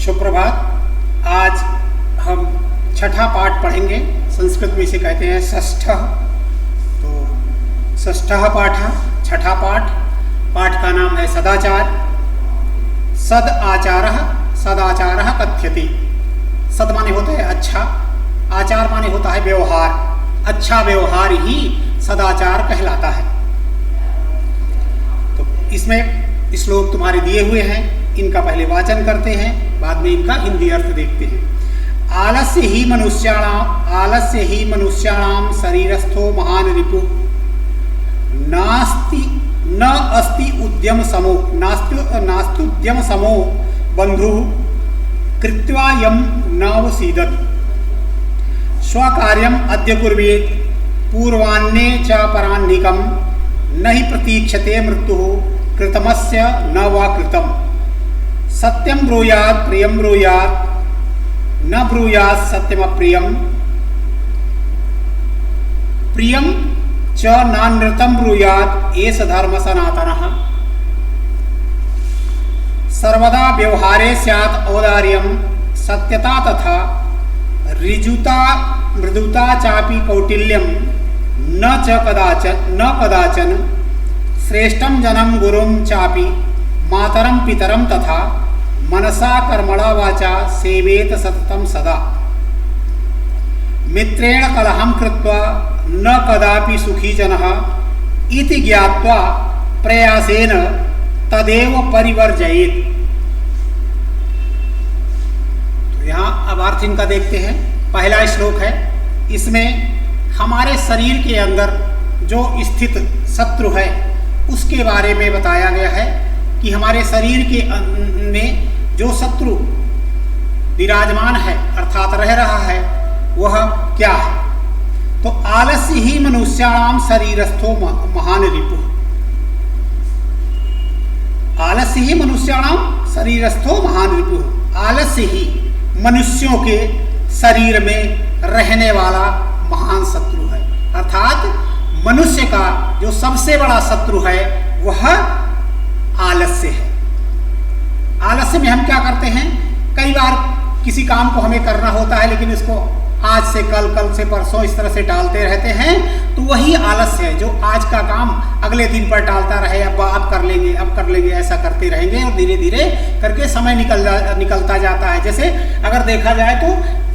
सुप्रभात। आज हम छठा पाठ पढ़ेंगे। संस्कृत में इसे कहते हैं षष्ठः। तो षष्ठः पाठ, छठा पाठ। पाठ का नाम है सदाचार। सद आचारः सदाचारः कथ्यते। सद माने होता है अच्छा, आचार माने होता है व्यवहार। अच्छा व्यवहार ही सदाचार कहलाता है। तो इसमें श्लोक तुम्हारे दिए हुए हैं, इनका पहले वाचन करते हैं, बाद में इनका हिंदी अर्थ देखते हैं। आलस्य ही मनुष्याणाम शरीरस्थो महान रिपु न अस्ति उद्यम समो नास्त्युद्यम समो बंधु कृत्वा यम नवसीदत स्वकार्यम अद्य कुर्वेत् पूर्वान्ने च परान्निकम न हि प्रतीक्षते मृत्यु कृतमस्य न वा कृतम सत्यम ब्रूयात् प्रियम ब्रूयात् न ब्रूयात् सत्यमप्रियम प्रियम च नानृतं ब्रूयात् एष धर्म सनातनः। सर्वदा व्यवहारे स्यात् औदार्यं सत्यता तथा ऋजुता मृदुता चापि कौटिल्यं न कदाचन श्रेष्ठं जनं गुरुं चापि मातरं पितरं तथा मनसा कर्मणा वाचा सेवेत सततं सदा। मित्रेण कलहं कृत्वा न कदापि सुखी जनः इति ज्ञात्वा प्रयासेन तदेव परिवर्जयेत्। तो यहाँ अब अर्थ इनका देखते हैं। पहला श्लोक है, इसमें हमारे शरीर के अंदर जो स्थित शत्रु है उसके बारे में बताया गया है कि हमारे शरीर के में जो शत्रु विराजमान है अर्थात रह रहा है वह क्या है। तो आलस्य ही मनुष्याणाम शरीरस्थो महान रिपु। आलस्य ही मनुष्याणाम शरीरस्थो महान रिपु। आलस्य ही मनुष्यों के शरीर में रहने वाला महान शत्रु है। अर्थात मनुष्य का जो सबसे बड़ा शत्रु है वह आलस्य है। आलस्य में हम क्या करते हैं, कई बार किसी काम को हमें करना होता है लेकिन इसको आज से कल, कल से परसों इस तरह से टालते रहते हैं। तो वही आलस्य है जो आज का काम अगले दिन पर टालता रहे। अब कर लेंगे ऐसा करते रहेंगे और धीरे धीरे करके समय निकलता जाता है। जैसे अगर देखा जाए तो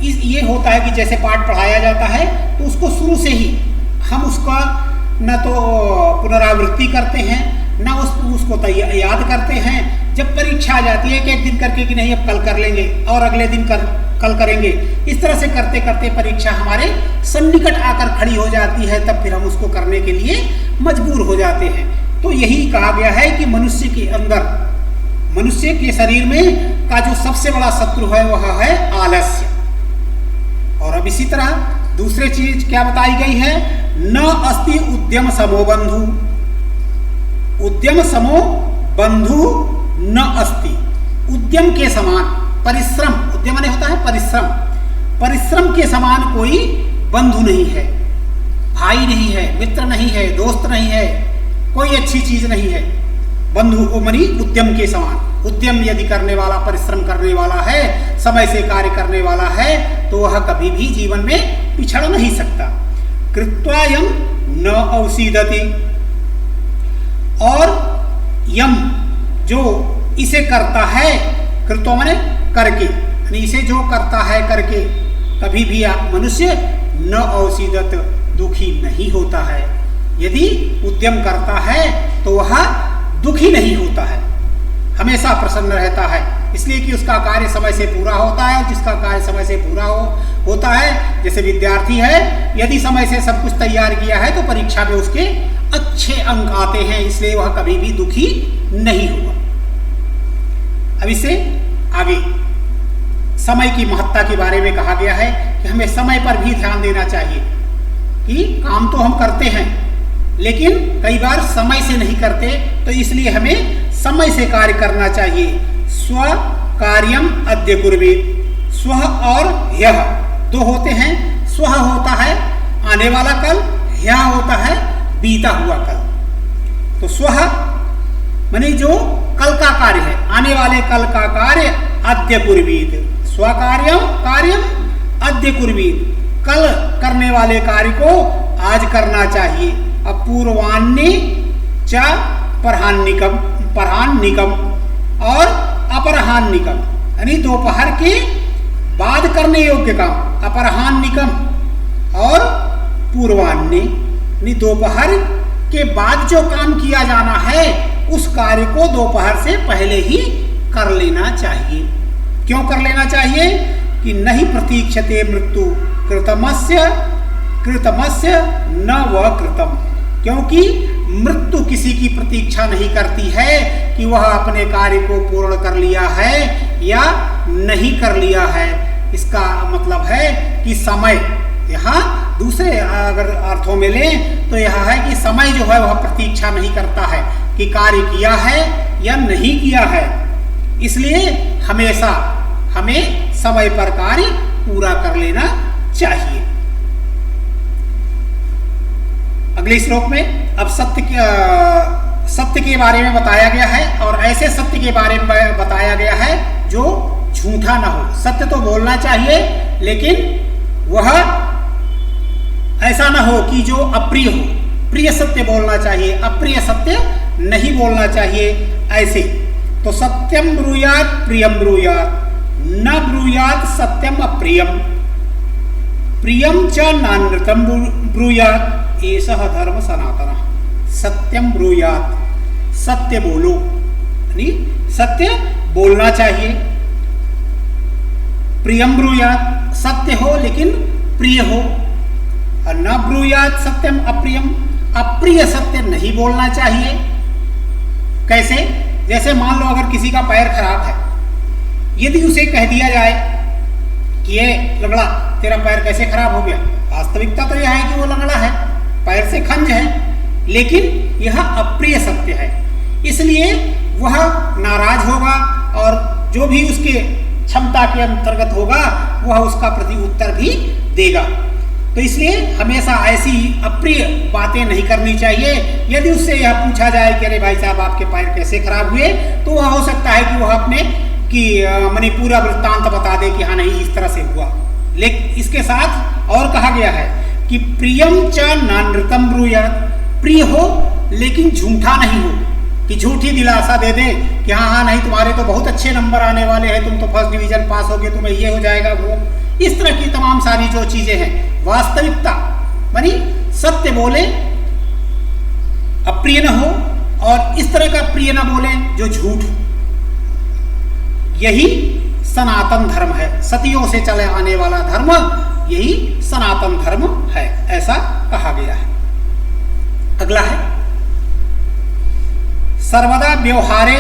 ये होता है कि जैसे पाठ पढ़ाया जाता है तो उसको शुरू से ही हम उसका न तो पुनरावृत्ति करते हैं न उसको याद करते हैं। जब परीक्षा आ जाती है कि एक दिन करके कि नहीं अब कल कर लेंगे और अगले दिन कल करेंगे, इस तरह से करते करते परीक्षा हमारे सन्निकट आकर खड़ी हो जाती है, तब फिर हम उसको करने के लिए मजबूर हो जाते हैं। तो यही कहा गया है कि मनुष्य के अंदर, मनुष्य के शरीर में का जो सबसे बड़ा शत्रु है वह है आलस्य। और अब इसी तरह दूसरी चीज क्या बताई गई है, न अस्ति उद्यम समो बंधु। उद्यम समो बंधु न अस्ति। उद्यम के समान परिश्रम, उद्यम माने होता है परिश्रम, परिश्रम के समान कोई बंधु नहीं है, भाई नहीं है, मित्र नहीं है, दोस्त नहीं है, कोई अच्छी चीज नहीं है। बंधु मनी उद्यम के समान। उद्यम यदि करने वाला, परिश्रम करने वाला है, समय से कार्य करने वाला है तो वह कभी भी जीवन में पिछड़ नहीं सकता। कृत्वा यम न अवसीदति। और यम जो इसे करता है, कृत्वा माने करके, यानी इसे जो करता है करके कभी भी मनुष्य न अवसीदत दुखी नहीं होता है। यदि उद्यम करता है तो वह दुखी नहीं होता है, हमेशा प्रसन्न रहता है, इसलिए कि उसका कार्य समय से पूरा होता है। जिसका कार्य समय से पूरा होता है, जैसे विद्यार्थी है, यदि समय से सब कुछ तैयार किया है तो परीक्षा में उसके अच्छे अंक आते हैं, इसलिए वह कभी भी दुखी नहीं हुआ। अब इससे आगे समय की महत्ता के बारे में कहा गया है कि हमें समय पर भी ध्यान देना चाहिए कि काम तो हम करते हैं लेकिन कई बार समय से नहीं करते, तो इसलिए हमें समय से कार्य करना चाहिए। स्व कार्यम अद्य कुर्वेत्। स्व और ह्यः दो होते हैं। स्व होता है आने वाला कल, ह्यः होता है बीता हुआ कल। तो स्व माने जो कल का कार्य है, आने वाले कल का कार्य अद्य कुर्वीत, स्वकार्यम कार्यम अद्य कुर्वीत, कल करने वाले कार्य को आज करना चाहिए। अपूर्वान्य च परहान्निकम, परहान्निकम और अपरहान्निकम, यानी दोपहर के बाद करने योग्य काम अपरहान्निकम, और पूर्वान्य यानी दोपहर के बाद जो काम किया जाना है उस कार्य को दोपहर से पहले ही कर लेना चाहिए। क्यों कर लेना चाहिए? कि नहीं प्रतीक्षते मृत्यु कृतमस्य कृतमस्य न व कृतम, क्योंकि मृत्यु किसी की प्रतीक्षा नहीं करती है कि वह अपने कार्य को पूर्ण कर लिया है या नहीं कर लिया है। इसका मतलब है कि समय, यहाँ दूसरे अगर अर्थों में लें तो यह है कि समय जो है वह प्रतीक्षा नहीं करता है कि कार्य किया है या नहीं किया है। इसलिए हमेशा हमें समय पर कार्य पूरा कर लेना चाहिए। अगले श्लोक में अब सत्य के बारे में बताया गया है, और ऐसे सत्य के बारे में बताया गया है जो झूठा ना हो। सत्य तो बोलना चाहिए, लेकिन वह ऐसा ना हो कि जो अप्रिय हो। प्रिय सत्य बोलना चाहिए, अप्रिय सत्य नहीं बोलना चाहिए। ऐसे तो सत्यम ब्रूयात प्रियम ब्रूयात, न ब्रूयात सत्यम अप्रियम, प्रियम च नानृतम ब्रूयात, एषः धर्म सनातनः। सत्यम ब्रूयात, सत्य बोलो, यानी सत्य बोलना चाहिए। प्रियम ब्रूयात, सत्य हो लेकिन प्रिय हो। और न ब्रूयात सत्यम अप्रियम, अप्रिय सत्य नहीं बोलना चाहिए। कैसे? जैसे मान लो अगर किसी का पैर खराब है, यदि उसे कह दिया जाए कि ये लंगड़ा तेरा पैर कैसे खराब हो गया, वास्तविकता तो यह है कि वो लंगड़ा है, पैर से खंज है, लेकिन यह अप्रिय सत्य है, इसलिए वह नाराज होगा और जो भी उसके क्षमता के अंतर्गत होगा वह उसका प्रति उत्तर भी देगा। तो इसलिए हमेशा ऐसी अप्रिय बातें नहीं करनी चाहिए। यदि उससे यह पूछा जाए कि अरे भाई साहब आपके पैर कैसे खराब हुए, तो वह हो सकता है कि वह अपने कि मैंने पूरा वृत्तांत बता दे कि हाँ नहीं इस तरह से हुआ। लेकिन इसके साथ और कहा गया है कि प्रियम च नानृतम ब्रूयात, प्रिय हो लेकिन झूठा नहीं हो, कि झूठी दिलासा दे दे कि हाँ हाँ नहीं तुम्हारे तो बहुत अच्छे नंबर आने वाले हैं, तुम तो फर्स्ट डिवीजन पास हो गए, तुम्हें ये हो जाएगा वो। इस तरह की तमाम सारी जो चीजें हैं, वास्तविकता मानी सत्य बोले, अप्रिय न हो, और इस तरह का प्रिय न बोले जो झूठ। यही सनातन धर्म है, सदियों से चले आने वाला धर्म, यही सनातन धर्म है, ऐसा कहा गया है। अगला है सर्वदा व्यवहारे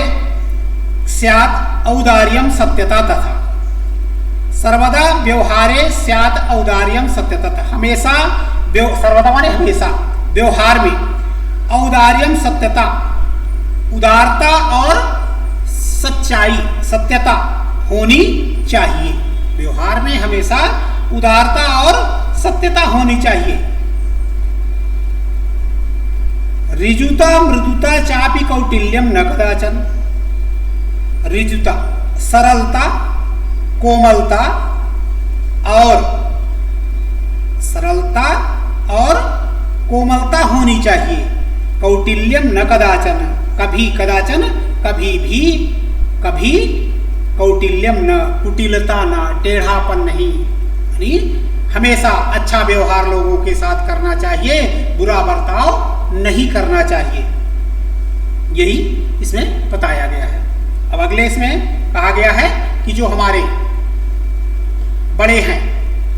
स्यात् औदार्यम सत्यता तथा। सर्वदा व्यवहारे स्यात् औदार्यम सत्यता, हमेशा सर्वदा माने हमेशा, व्यवहार में औदार्यम सत्यता, उदारता और सच्चाई सत्यता होनी चाहिए। व्यवहार में हमेशा उदारता और सत्यता होनी चाहिए। ऋजुता मृदुता चापि कौटिल्यम न कदाचन। ऋजुता सरलता, कोमलता और सरलता और कोमलता होनी चाहिए। कौटिल्यम न कदाचन, कभी कदाचन, कभी भी, कभी कौटिल्यम न, कुटिलता न, टेढ़ापन नहीं, यानी हमेशा अच्छा व्यवहार लोगों के साथ करना चाहिए, बुरा बर्ताव नहीं करना चाहिए। यही इसमें बताया गया है। अब अगले इसमें कहा गया है कि जो हमारे बड़े हैं,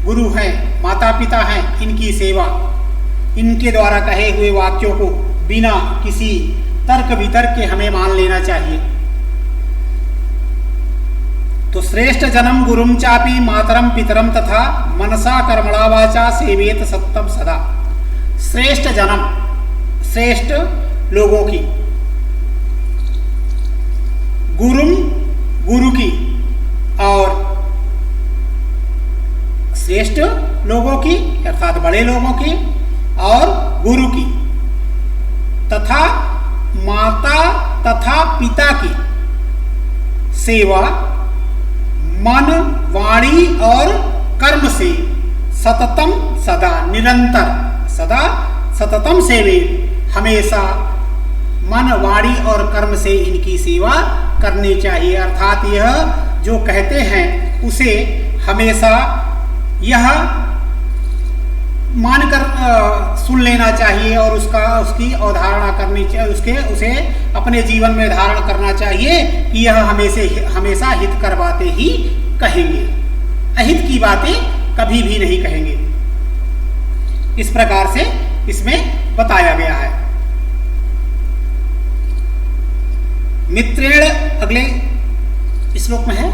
गुरु हैं, माता पिता हैं, इनकी सेवा, इनके द्वारा कहे हुए वाक्यों को बिना किसी तर्क वितर्क के हमें मान लेना चाहिए। तो श्रेष्ठ जन्म गुरुम चापि मातरम पितरम तथा मनसा कर्मणा वाचा सेवेत सत्तम सदा। श्रेष्ठ जन्म, श्रेष्ठ लोगों की, गुरुम गुरु की, और श्रेष्ठ लोगों की अर्थात बड़े लोगों की और गुरु की, तथा माता तथा पिता की सेवा और कर्म से सततम सदा निरंतर सदा सततम सेवे हमेशा मन वाणी और कर्म से इनकी सेवा करनी चाहिए। अर्थात यह जो कहते हैं उसे हमेशा यह मानकर सुन लेना चाहिए और उसकी अवधारणा करनी चाहिए, उसे अपने जीवन में धारण करना चाहिए कि यह हमेशा हित कर बातें ही कहेंगे, अहित की बातें कभी भी नहीं कहेंगे। इस प्रकार से इसमें बताया गया है। मित्रेण, अगले श्लोक में है,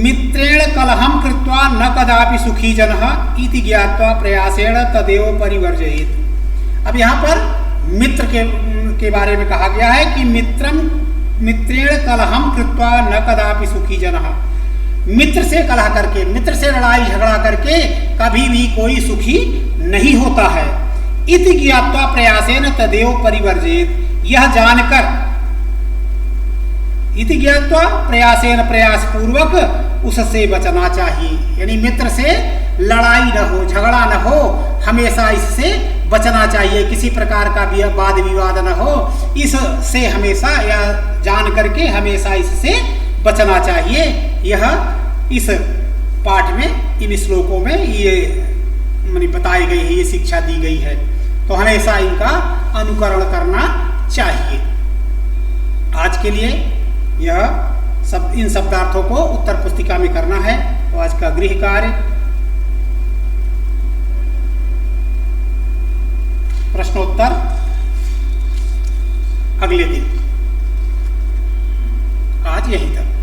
मित्रेण कलहम कृत्वा न कदापि सुखी जनः इति ज्ञात्वा प्रयासेण तदेव परिवर्जयेत्। अब यहाँ पर मित्र के बारे में कहा गया है कि मित्रेण कलहम कृत्वा न कदापि सुखी जनः, मित्र से कलह करके, मित्र से लड़ाई झगड़ा करके कभी भी कोई सुखी नहीं होता है। इति ज्ञात्वा प्रयासेन तदेव परिवर्जयेत्, यह जानकर, इति ज्ञात्वा प्रयासेन प्रयास पूर्वक उससे बचना चाहिए। यानी मित्र से लड़ाई न हो, झगड़ा न हो, हमेशा इससे बचना चाहिए, किसी प्रकार का भी वाद विवाद न हो, इससे हमेशा यह जान करके हमेशा इससे बचना चाहिए। यह इस पाठ में, इन श्लोकों में ये बताई गई है, ये शिक्षा दी गई है। तो हमेशा इनका अनुकरण करना चाहिए। आज के लिए यह सब, इन शब्दार्थों को उत्तर पुस्तिका में करना है। तो आज का गृह कार्य, प्रश्नोत्तर अगले दिन। आज यहीं तक।